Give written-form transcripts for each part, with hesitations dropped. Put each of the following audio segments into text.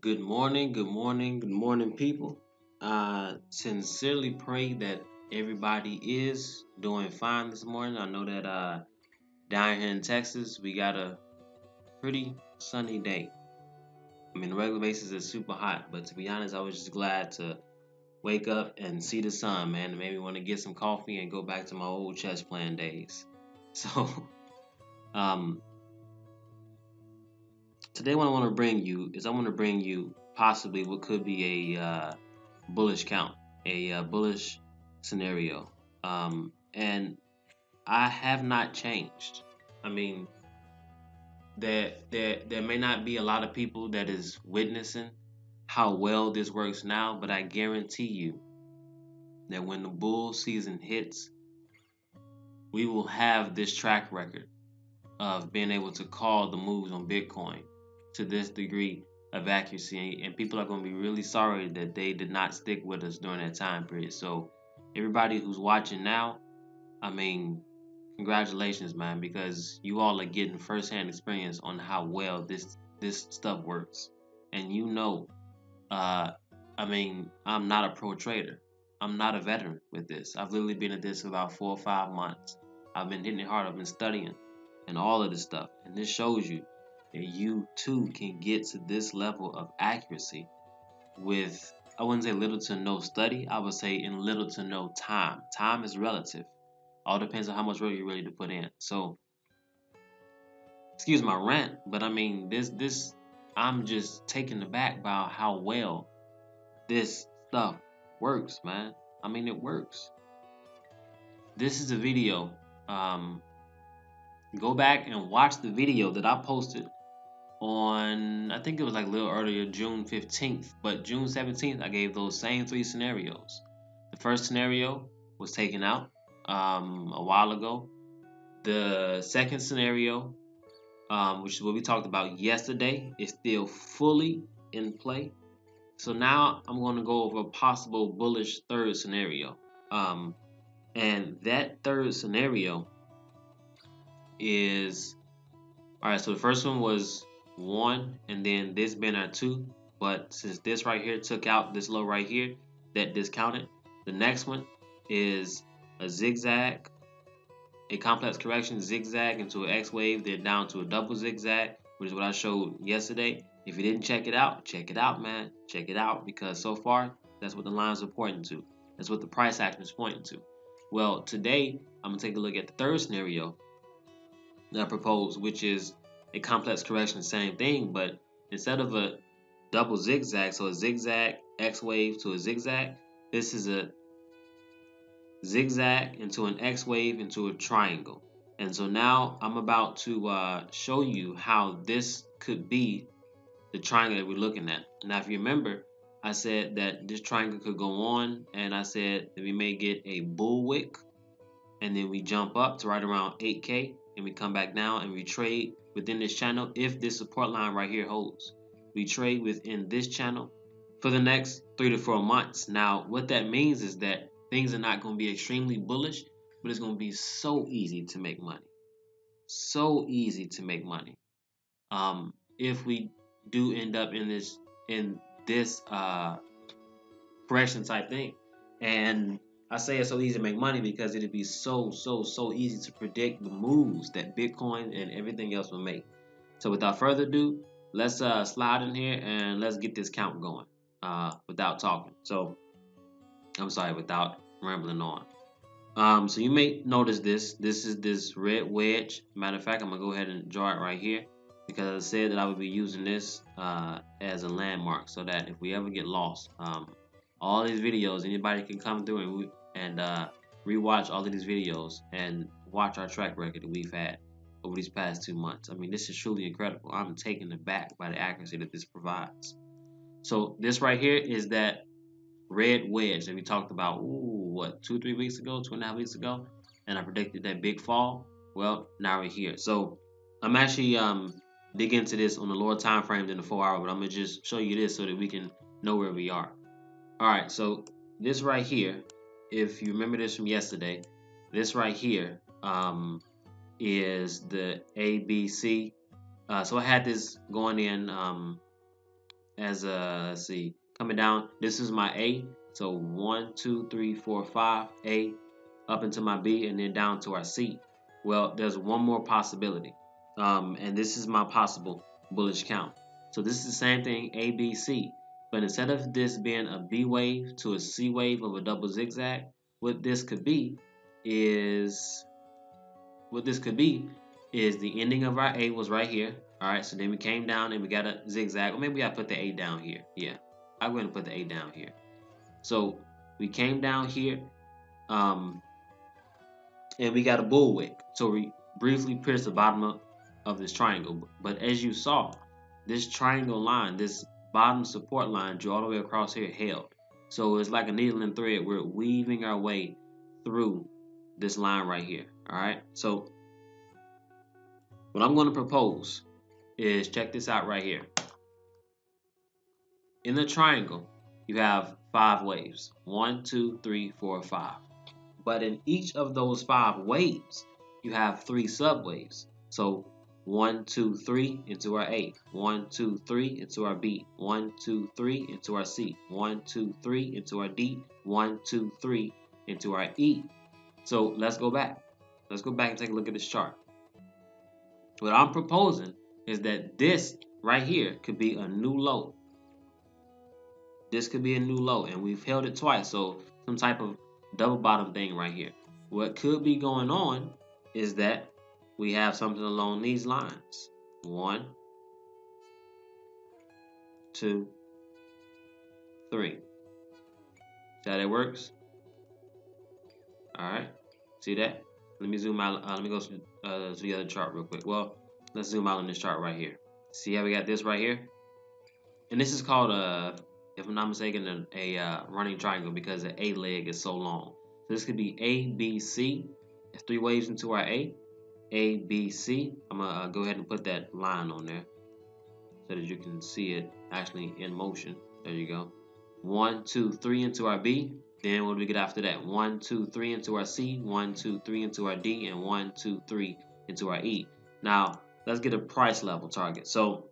Good morning, good morning, people. I sincerely pray that everybody is doing fine this morning. I know that down here in Texas, we got a pretty sunny day. I mean, the regular basis is super hot, but to be honest, I was just glad to wake up and see the sun, man. And maybe want to get some coffee and go back to my old chess playing days. So, um, today, what I want to bring you is I want to bring you possibly what could be a bullish count, a bullish scenario. And I have not changed. I mean, there may not be a lot of people that is witnessing how well this works now, but I guarantee you that when the bull season hits, we will have this track record of being able to call the moves on Bitcoin to this degree of accuracy, and people are going to be really sorry that they did not stick with us during that time period. So, everybody who's watching now, I mean, congratulations, man, because you all are getting firsthand experience on how well this stuff works, and uh, I mean, I'm not a pro trader. I'm not a veteran with this. I've literally been at this for about 4 or 5 months. I've been hitting it hard. I've been studying and all of this stuff. And this shows you that you too can get to this level of accuracy with, I wouldn't say little to no study. I would say in little to no time. Time is relative. All depends on how much work you're ready to put in. So, excuse my rant, but I mean, I'm just taken aback by how well this stuff works, man. I mean, it works. This is a video. Um, Go back and watch the video that I posted on, I think it was like a little earlier, June 15th. But June 17th, I gave those same three scenarios. The first scenario was taken out a while ago. The second scenario, which is what we talked about yesterday, is still fully in play. So now I'm going to go over a possible bullish third scenario. Um, and that third scenario is all right. So the first one was one, and then this been a two. But since this right here took out this low right here, that discounted. The next one is a zigzag, a complex correction zigzag into an X wave, then down to a double zigzag, which is what I showed yesterday. If you didn't check it out, man. Check it out because so far that's what the lines are pointing to. That's what the price action is pointing to. Well, today I'm gonna take a look at the third scenario that I proposed, which is a complex correction, same thing, but instead of a double zigzag, so a zigzag X wave to a zigzag, this is a zigzag into an X wave into a triangle. And so now I'm about to show you how this could be the triangle that we're looking at. Now, if you remember, I said that this triangle could go on, and I said that we may get a bull wick, and then we jump up to right around 8K, and we come back down and we trade within this channel if this support line right here holds. We trade within this channel for the next 3 to 4 months. Now, what that means is that things are not going to be extremely bullish, but it's going to be so easy to make money. So easy to make money. If we do end up in this correction type thing, and I say it's so easy to make money because it'd be so easy to predict the moves that Bitcoin and everything else will make. So without further ado, let's slide in here and let's get this count going without talking. So I'm sorry, without rambling on. So you may notice this. This is this red wedge. Matter of fact, I'm gonna go ahead and draw it right here because I said that I would be using this as a landmark so that if we ever get lost, all these videos, anybody can come through and rewatch all of these videos and watch our track record that we've had over these past 2 months. I mean, this is truly incredible. I'm taken aback by the accuracy that this provides. So this right here is that red wedge that we talked about, what, 2 or 3 weeks ago, 2.5 weeks ago, and I predicted that big fall. Well, now we're here. So I'm actually dig into this on a lower time frame than the 4 hour, but I'm gonna just show you this so that we can know where we are. All right, so this right here, if you remember this from yesterday, this right here is the ABC. So I had this going in as a, let's see, coming down. This is my A. So 1, 2, 3, 4, 5, A, up into my B, and then down to our C. Well, there's one more possibility. And this is my possible bullish count. So this is the same thing, A, B, C. But instead of this being a B wave to a C wave of a double zigzag, what this could be is the ending of our A was right here. All right, so then we came down and we got a zigzag. Or maybe I put the A down here. Yeah, I'm going to put the A down here. So we came down here, and we got a bullwhip. So we briefly pierced the bottom of this triangle. But as you saw, this triangle line, this bottom support line, drew all the way across here, held. So it's like a needle and thread. We're weaving our way through this line right here. All right, so what I'm going to propose is, check this out right here. In the triangle, you have 5 waves. 1, 2, 3, 4, 5. But in each of those 5 waves, you have 3 subwaves. So 1, 2, 3 into our A. 1, 2, 3 into our B. 1, 2, 3 into our C. 1, 2, 3 into our D. 1, 2, 3 into our E. So let's go back. Let's go back and take a look at this chart. What I'm proposing is that this right here could be a new low. This could be a new low, and we've held it twice, so some type of double bottom thing right here. What could be going on is that we have something along these lines. 1, 2, 3. See how that works? All right. See that? Let me zoom out. Let me go to the other chart real quick. Well, let's zoom out on this chart right here. See how we got this right here? And this is called if I'm not mistaken, a running triangle because the A leg is so long. So this could be A, B, C. There's 3 waves into our A, B, C. I'm gonna go ahead and put that line on there so that you can see it actually in motion. There you go. 1, 2, 3 into our B. Then what do we get after that? 1, 2, 3 into our C. 1, 2, 3 into our D, and 1, 2, 3 into our E. Now let's get a price level target. So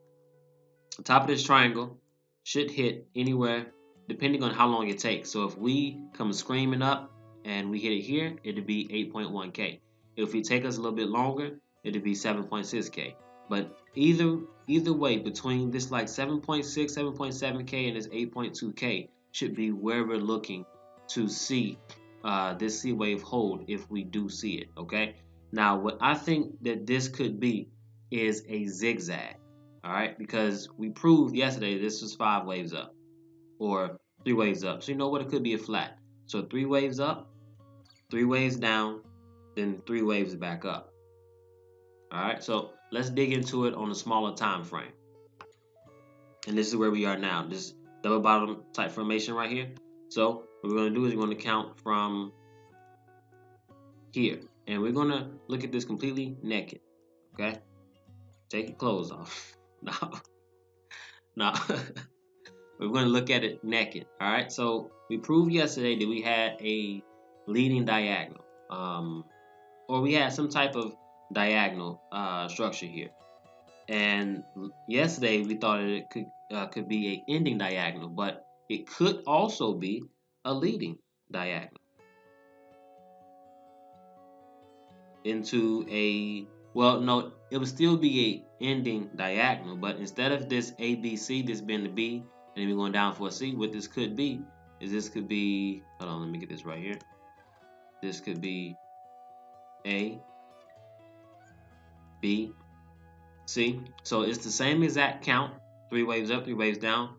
the top of this triangle should hit anywhere depending on how long it takes. So if we come screaming up and we hit it here, it'd be 8.1K. If it take us a little bit longer, it'd be 7.6K. But either way, between this like 7.6, 7.7K and this 8.2K should be where we're looking to see this C wave hold if we do see it. Okay. Now, what I think that this could be is a zigzag. All right, because we proved yesterday this was 5 waves up or 3 waves up. So you know what? It could be a flat. So 3 waves up, 3 waves down, then 3 waves back up. All right, so let's dig into it on a smaller time frame. And this is where we are now, this double bottom type formation right here. So what we're going to do is we're going to count from here. And we're going to look at this completely naked. Okay? Take your clothes off. No. We're going to look at it naked. All right. So we proved yesterday that we had a leading diagonal, or we had some type of diagonal structure here. And yesterday we thought it could be a ending diagonal, but it could also be a leading diagonal into a, well, no, it would still be a ending diagonal, but instead of this ABC, this being the B, and then we're going down for a C, what this could be is this could be, hold on, let me get this right here. This could be A, B, C. So it's the same exact count, 3 waves up, 3 waves down,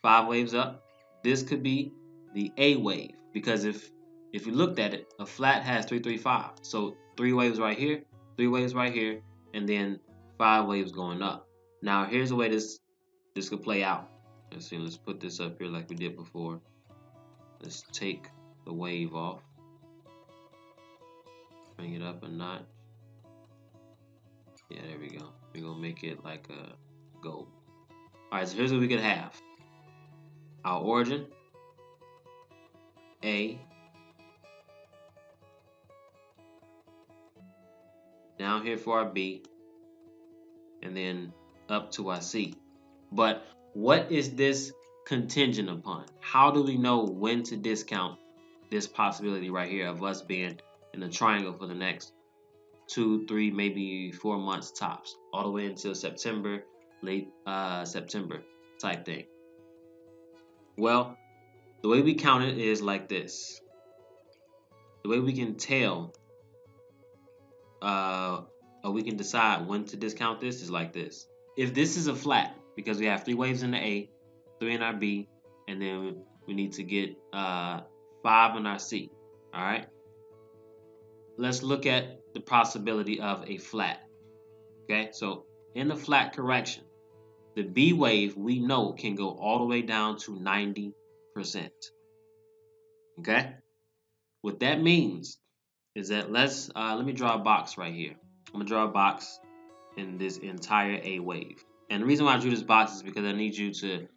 5 waves up. This could be the A wave, because if you looked at it, a flat has 3, 3, 5. So 3 waves right here, 3 waves right here, and then 5 waves going up. Now here's the way this could play out. Let's see, let's put this up here like we did before. Let's take the wave off. Bring it up a notch. Yeah, there we go. We're gonna make it like a gold. Alright, so here's what we could have. Our origin, A, down here for our B, and then up to our C. But What is this contingent upon? How do we know when to discount this possibility right here of us being in a triangle for the next 2, 3, maybe 4 months tops, all the way until September, late September type thing? Well, the way we count it is like this. The way we can tell, or we can decide when to discount this is like this. If this is a flat, because we have 3 waves in the A, 3 in our B, and then we need to get 5 in our C. All right. Let's look at the possibility of a flat. Okay, so in the flat correction, the B wave we know can go all the way down to 90%. Okay, what that means is that let me draw a box right here. I'm gonna draw a box in this entire A wave. And the reason why I drew this box is because I need you to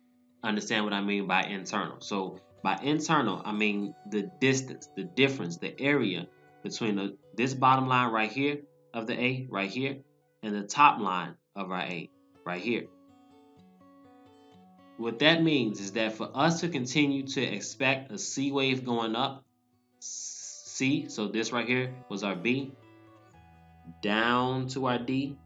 understand what I mean by internal. So by internal, I mean the distance, the difference, the area between this bottom line right here of the A right here and the top line of our A right here. What that means is that for us to continue to expect a C wave going up, C, so this right here was our B, down to our D,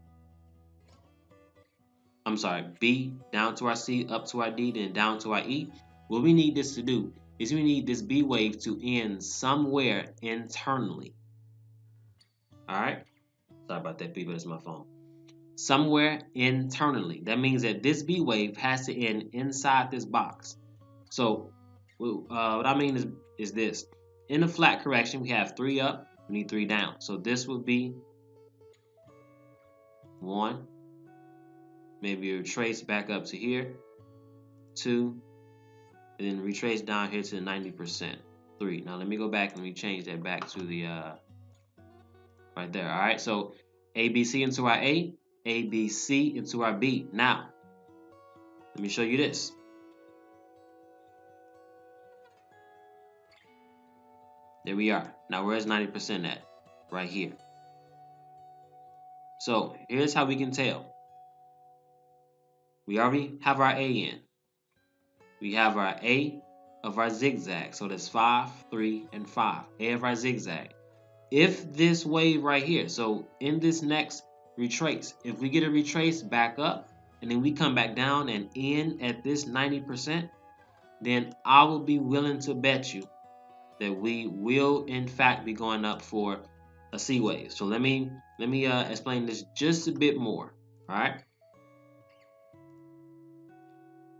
I'm sorry, B down to our C, up to our D, then down to our E. What we need this to do is we need this B wave to end somewhere internally. All right? Sorry about that, B, but it's my phone. Somewhere internally. That means that this B wave has to end inside this box. So what I mean is this. In the flat correction, we have 3 up, we need 3 down. So this would be 1, maybe retrace back up to here, 2, and then retrace down here to the 90%. 3. Now let me go back and we change that back to the right there. All right, so ABC into our A, ABC into our B. Now let me show you this. There we are. Now where's 90% at? Right here. So here's how we can tell. We already have our A in. We have our A of our zigzag. So that's 5, 3, and 5. A of our zigzag. If this wave right here, so in this next retrace, if we get a retrace back up and then we come back down and end at this 90%, then I will be willing to bet you that we will in fact be going up for a C wave. So let me explain this just a bit more. All right.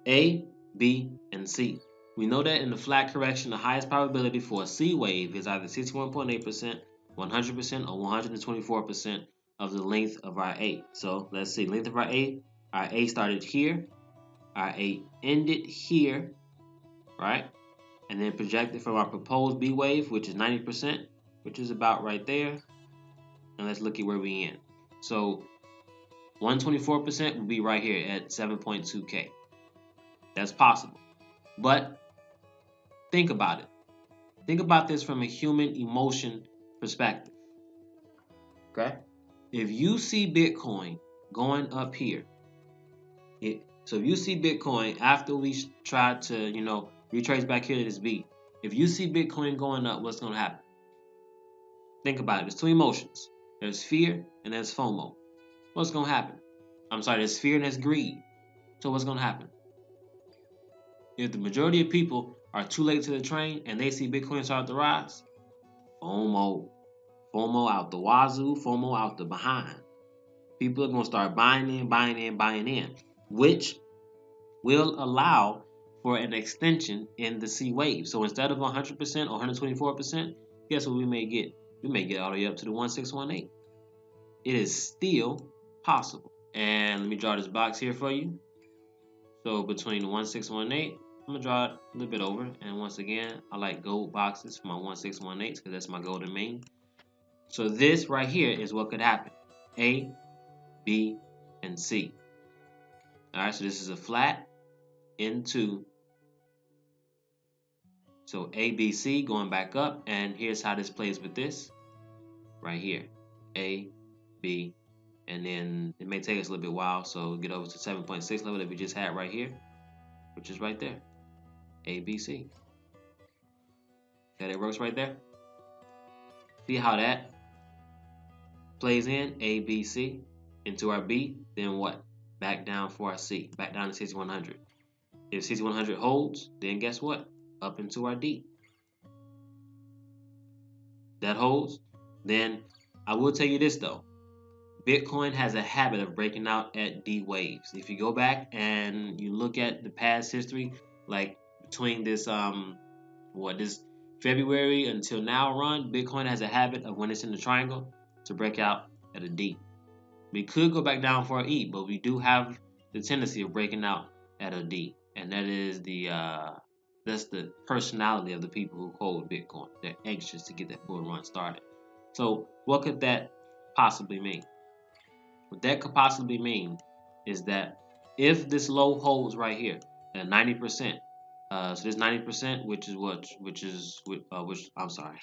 A, B, and C. We know that in the flat correction, the highest probability for a C wave is either 61.8%, 100%, or 124% of the length of our A. So let's see, length of our A started here, our A ended here, right? And then projected from our proposed B wave, which is 90%, which is about right there. And let's look at where we end. So 124% would be right here at 7.2K. That's possible. But think about it. Think about this from a human emotion perspective. Okay? If you see Bitcoin going up here, so if you see Bitcoin after we try to, retrace back here to this B, if you see Bitcoin going up, what's going to happen? Think about it. There's 2 emotions. There's fear and there's FOMO. What's going to happen? I'm sorry, there's fear and there's greed. So what's going to happen? If the majority of people are too late to the train and they see Bitcoin start to rise, FOMO. FOMO out the wazoo, FOMO out the behind. People are going to start buying in, which will allow for an extension in the C wave. So instead of 100% or 124%, guess what we may get? We may get all the way up to the 1618. It is still possible. And let me draw this box here for you. So between the 1618, I'm going to draw it a little bit over. And once again, I like gold boxes for my 1618s because that's my golden mean. So this right here is what could happen. A, B, and C. All right, so this is a flat into, so A, B, C going back up. And here's how this plays with this right here. A, B, and then it may take us a little bit while, so get over to 7.6 level that we just had right here. which is right there, ABC. That it works right there. See how that plays in ABC into our B, then what? Back down for our C, back down to 6100. If 6100 holds, then guess what? Up into our D. That holds. Then I will tell you this though. Bitcoin has a habit of breaking out at D waves. If you go back and you look at the past history, like between this this February until now run, Bitcoin has a habit of when it's in the triangle to break out at a D. We could go back down for an E, but we do have the tendency of breaking out at a D, and that is that's the personality of the people who hold Bitcoin. They're anxious to get that bull run started. So what could that possibly mean? What that could possibly mean is that if this low holds right here at 90%, so this 90%, which I'm sorry,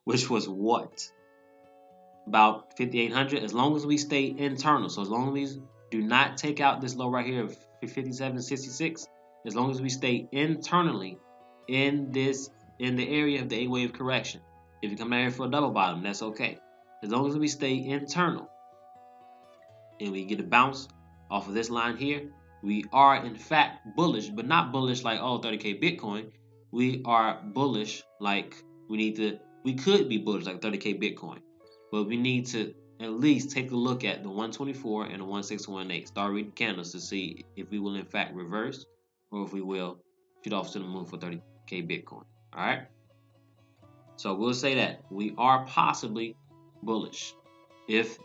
which was what? About 5,800, as long as we stay internal. So as long as we do not take out this low right here of 57.66, as long as we stay internally in the area of the A wave correction. If you come down here for a double bottom, that's okay. As long as we stay internal and we get a bounce off of this line here, we are in fact bullish, but not bullish like 30k Bitcoin. We are bullish like we could be bullish like 30k Bitcoin. But we need to at least take a look at the 124 and the 1618. Start reading candles to see if we will in fact reverse or if we will shoot off to the moon for 30k Bitcoin. All right. So we'll say that we are possibly bullish if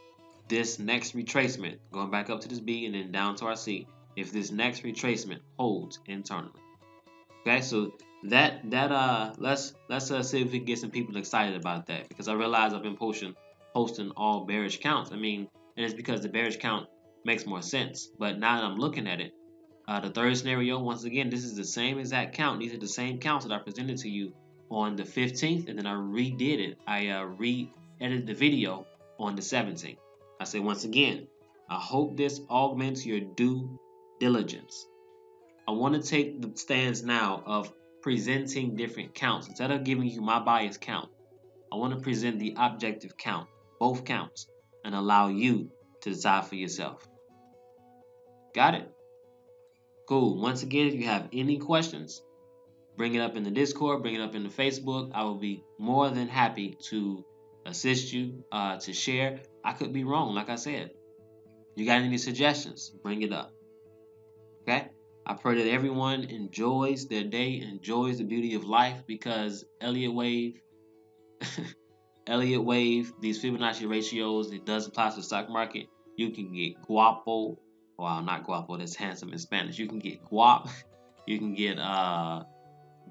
this next retracement, going back up to this B and then down to our C, if this next retracement holds internally. Okay, so let's see if we can get some people excited about that, because I realize I've been posting all bearish counts. I mean, and it's because the bearish count makes more sense. But now that I'm looking at it, the third scenario, once again, this is the same exact count. These are the same counts that I presented to you on the 15th, and then I redid it. I re-edited the video on the 17th. I say once again, I hope this augments your due diligence. I want to take the stance now of presenting different counts. Instead of giving you my bias count, I want to present the objective count, both counts, and allow you to decide for yourself. Got it? Cool. Once again, if you have any questions, bring it up in the Discord, bring it up in the Facebook. I will be more than happy to assist you, to share. I could be wrong, like I said. You got any suggestions? Bring it up. Okay? I pray that everyone enjoys their day, enjoys the beauty of life, because Elliott Wave, these Fibonacci ratios, it does apply to the stock market. You can get guapo. Well, not guapo, that's handsome in Spanish. You can get guap. You can get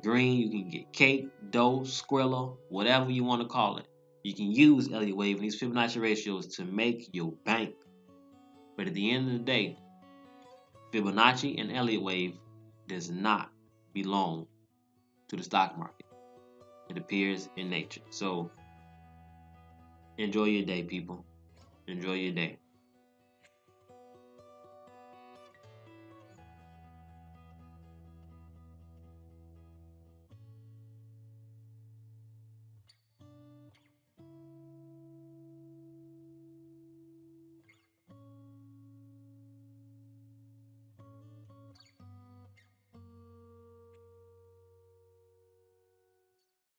green. You can get cake, dough, Skrilla, whatever you want to call it. You can use Elliott Wave and these Fibonacci ratios to make your bank. But at the end of the day, Fibonacci and Elliott Wave does not belong to the stock market. It appears in nature. So enjoy your day, people. Enjoy your day.